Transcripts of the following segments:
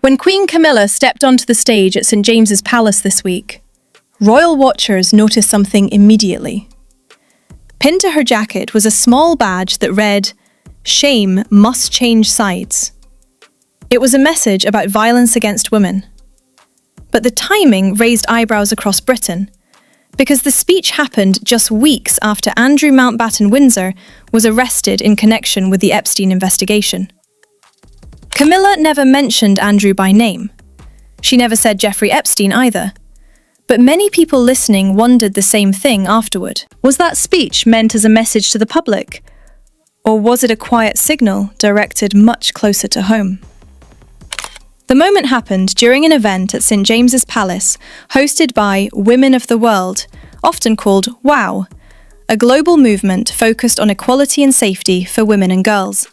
When Queen Camilla stepped onto the stage at St. James's Palace this week, royal watchers noticed something immediately. Pinned to her jacket was a small badge that read, "Shame must change sides." It was a message about violence against women. But the timing raised eyebrows across Britain, because the speech happened just weeks after Andrew Mountbatten Windsor was arrested in connection with the Epstein investigation. Camilla never mentioned Andrew by name. She never said Jeffrey Epstein either. But many people listening wondered the same thing afterward. Was that speech meant as a message to the public? Or was it a quiet signal directed much closer to home? The moment happened during an event at St. James's Palace, hosted by Women of the World, often called WOW, a global movement focused on equality and safety for women and girls.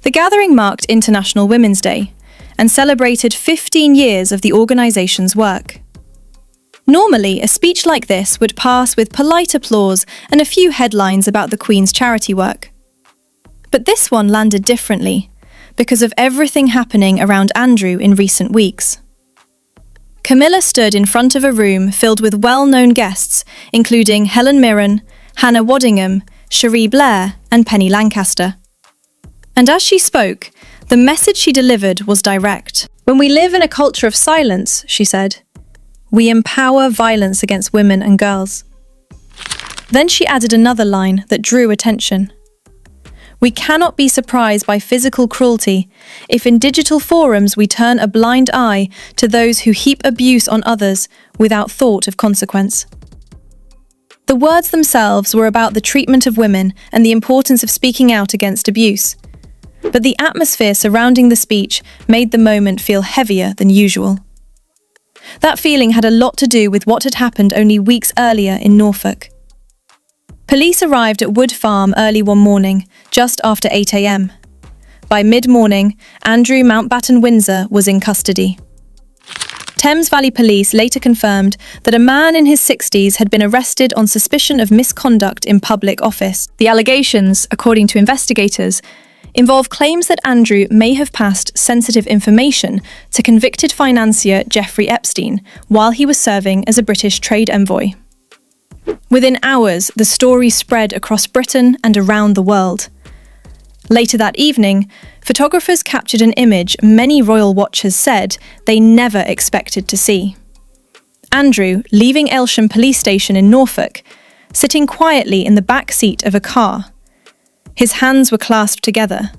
The gathering marked International Women's Day and celebrated 15 years of the organisation's work. Normally, a speech like this would pass with polite applause and a few headlines about the Queen's charity work. But this one landed differently, because of everything happening around Andrew in recent weeks. Camilla stood in front of a room filled with well-known guests, including Helen Mirren, Hannah Waddingham, Cherie Blair, and Penny Lancaster. And as she spoke, the message she delivered was direct. "When we live in a culture of silence," she said, "we empower violence against women and girls." Then she added another line that drew attention. "We cannot be surprised by physical cruelty if in digital forums we turn a blind eye to those who heap abuse on others without thought of consequence." The words themselves were about the treatment of women and the importance of speaking out against abuse. But the atmosphere surrounding the speech made the moment feel heavier than usual. That feeling had a lot to do with what had happened only weeks earlier in Norfolk. Police arrived at Wood Farm early one morning, just after 8 a.m. By mid-morning, Andrew Mountbatten Windsor was in custody. Thames Valley Police later confirmed that a man in his 60s had been arrested on suspicion of misconduct in public office. The allegations, according to investigators, involve claims that Andrew may have passed sensitive information to convicted financier Jeffrey Epstein while he was serving as a British trade envoy. Within hours, the story spread across Britain and around the world. Later that evening, photographers captured an image many royal watchers said they never expected to see. Andrew leaving Aylsham Police Station in Norfolk, sitting quietly in the back seat of a car. His hands were clasped together.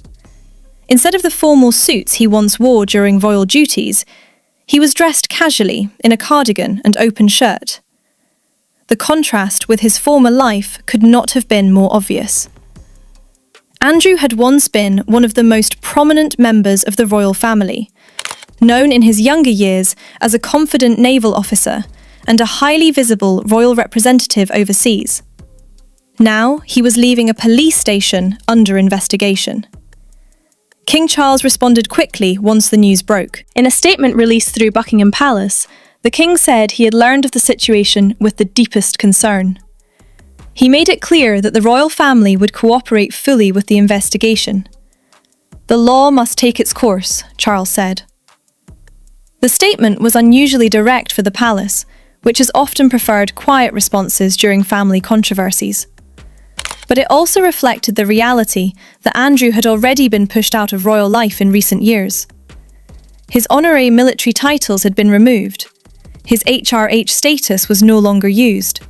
Instead of the formal suits he once wore during royal duties, he was dressed casually in a cardigan and open shirt. The contrast with his former life could not have been more obvious. Andrew had once been one of the most prominent members of the royal family, known in his younger years as a confident naval officer and a highly visible royal representative overseas. Now he was leaving a police station under investigation. King Charles responded quickly once the news broke. In a statement released through Buckingham Palace, the King said he had learned of the situation with the deepest concern. He made it clear that the royal family would cooperate fully with the investigation. "The law must take its course," Charles said. The statement was unusually direct for the palace, which has often preferred quiet responses during family controversies. But it also reflected the reality that Andrew had already been pushed out of royal life in recent years. His honorary military titles had been removed. His HRH status was no longer used,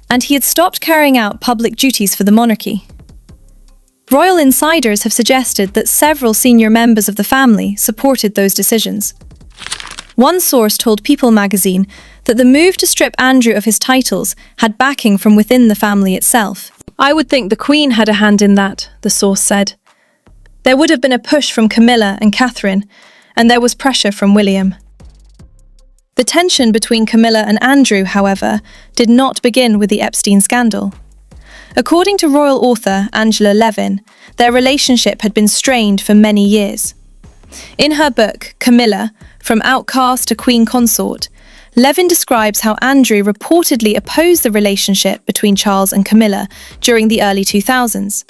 and he had stopped carrying out public duties for the monarchy. Royal insiders have suggested that several senior members of the family supported those decisions. One source told People magazine that the move to strip Andrew of his titles had backing from within the family itself. "I would think the Queen had a hand in that," the source said. There would have been a push from Camilla and Catherine, and there was pressure from William. The tension between Camilla and Andrew, however, did not begin with the Epstein scandal. According to royal author Angela Levin, their relationship had been strained for many years. In her book, Camilla, From Outcast to Queen Consort, Levin describes how Andrew reportedly opposed the relationship between Charles and Camilla during the early 2000s.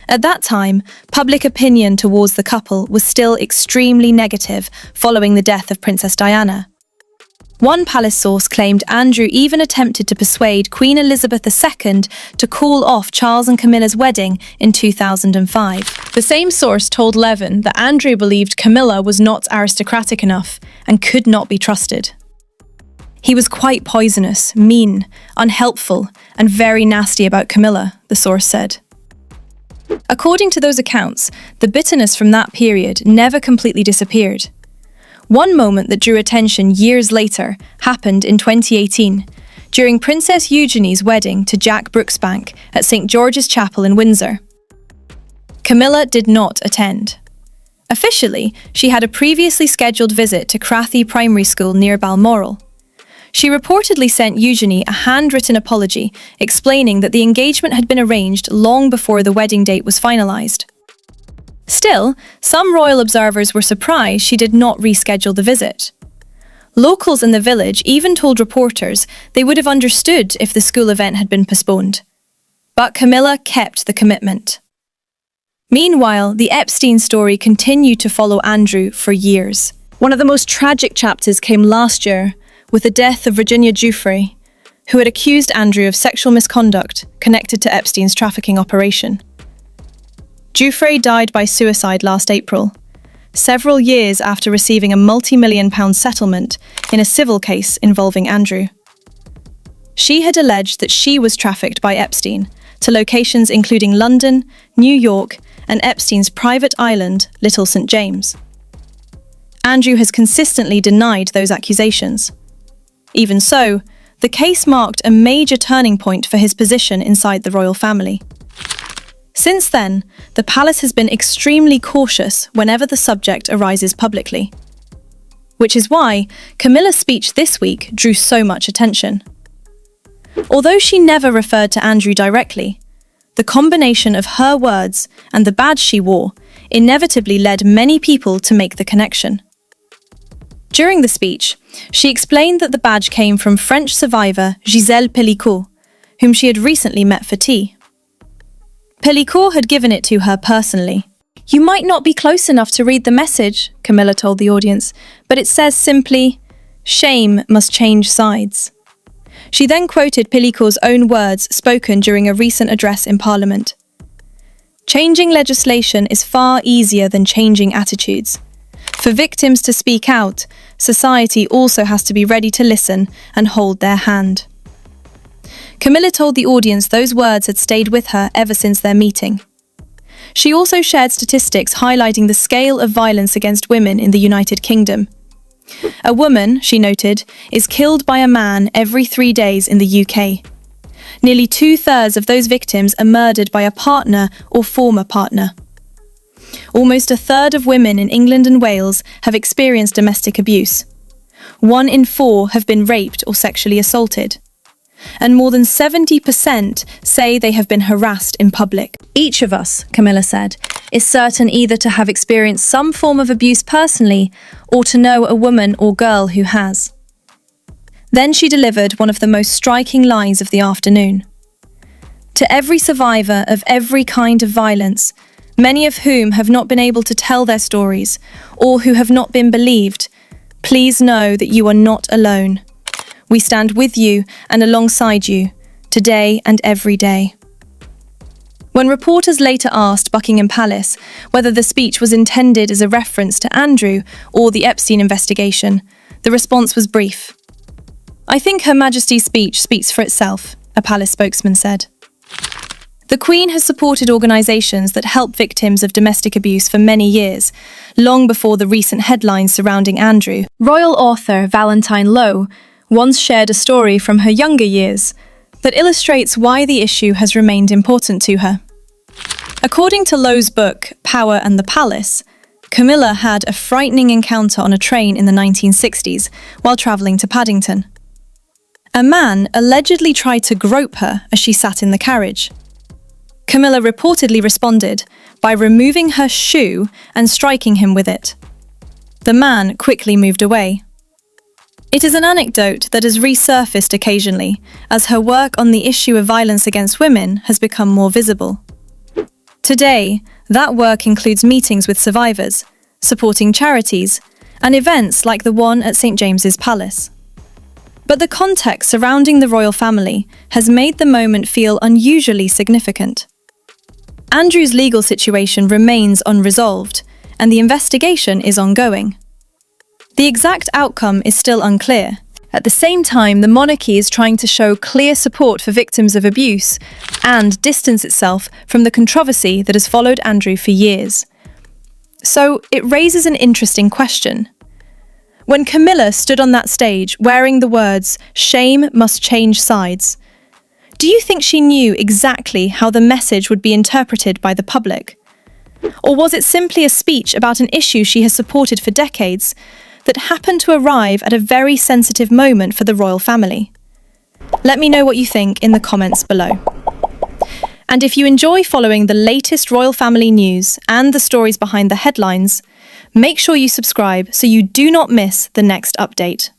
At that time, public opinion towards the couple was still extremely negative following the death of Princess Diana. One palace source claimed Andrew even attempted to persuade Queen Elizabeth II to call off Charles and Camilla's wedding in 2005. The same source told Levin that Andrew believed Camilla was not aristocratic enough and could not be trusted. He was quite poisonous, mean, unhelpful, and very nasty about Camilla, the source said. According to those accounts, the bitterness from that period never completely disappeared. One moment that drew attention years later happened in 2018, during Princess Eugenie's wedding to Jack Brooksbank at St. George's Chapel in Windsor. Camilla did not attend. Officially, she had a previously scheduled visit to Crathy Primary School near Balmoral. She reportedly sent Eugenie a handwritten apology explaining that the engagement had been arranged long before the wedding date was finalised. Still, some royal observers were surprised she did not reschedule the visit. Locals in the village even told reporters they would have understood if the school event had been postponed. But Camilla kept the commitment. Meanwhile, the Epstein story continued to follow Andrew for years. One of the most tragic chapters came last year with the death of Virginia Giuffre, who had accused Andrew of sexual misconduct connected to Epstein's trafficking operation. Giuffre died by suicide last April, several years after receiving a multi-million-pound settlement in a civil case involving Andrew. She had alleged that she was trafficked by Epstein to locations including London, New York, and Epstein's private island, Little St. James. Andrew has consistently denied those accusations. Even so, the case marked a major turning point for his position inside the royal family. Since then, the palace has been extremely cautious whenever the subject arises publicly. Which is why Camilla's speech this week drew so much attention. Although she never referred to Andrew directly, the combination of her words and the badge she wore inevitably led many people to make the connection. During the speech, she explained that the badge came from French survivor Gisèle Pelicot, whom she had recently met for tea. Pelicot had given it to her personally. "You might not be close enough to read the message," Camilla told the audience, "but it says simply, 'Shame must change sides.'" She then quoted Pelicot's own words spoken during a recent address in Parliament. "Changing legislation is far easier than changing attitudes. For victims to speak out, society also has to be ready to listen and hold their hand." Camilla told the audience those words had stayed with her ever since their meeting. She also shared statistics highlighting the scale of violence against women in the United Kingdom. A woman, she noted, is killed by a man every 3 days in the UK. Nearly 2/3 of those victims are murdered by a partner or former partner. Almost 1/3 of women in England and Wales have experienced domestic abuse. 1 in 4 have been raped or sexually assaulted. And more than 70% say they have been harassed in public. "Each of us," Camilla said, "is certain either to have experienced some form of abuse personally or to know a woman or girl who has." Then she delivered one of the most striking lines of the afternoon. "To every survivor of every kind of violence, many of whom have not been able to tell their stories or who have not been believed, please know that you are not alone. We stand with you and alongside you, today and every day." When reporters later asked Buckingham Palace whether the speech was intended as a reference to Andrew or the Epstein investigation, the response was brief. "I think Her Majesty's speech speaks for itself," a palace spokesman said. The Queen has supported organisations that help victims of domestic abuse for many years, long before the recent headlines surrounding Andrew. Royal author Valentine Lowe once shared a story from her younger years that illustrates why the issue has remained important to her. According to Lowe's book, Power and the Palace, Camilla had a frightening encounter on a train in the 1960s while travelling to Paddington. A man allegedly tried to grope her as she sat in the carriage. Camilla reportedly responded by removing her shoe and striking him with it. The man quickly moved away. It is an anecdote that has resurfaced occasionally as her work on the issue of violence against women has become more visible. Today, that work includes meetings with survivors, supporting charities, and events like the one at St. James's Palace. But the context surrounding the royal family has made the moment feel unusually significant. Andrew's legal situation remains unresolved, and the investigation is ongoing. The exact outcome is still unclear. At the same time, the monarchy is trying to show clear support for victims of abuse and distance itself from the controversy that has followed Andrew for years. So it raises an interesting question. When Camilla stood on that stage wearing the words, "Shame must change sides," do you think she knew exactly how the message would be interpreted by the public? Or was it simply a speech about an issue she has supported for decades that happened to arrive at a very sensitive moment for the royal family? Let me know what you think in the comments below. And if you enjoy following the latest royal family news and the stories behind the headlines, make sure you subscribe so you do not miss the next update.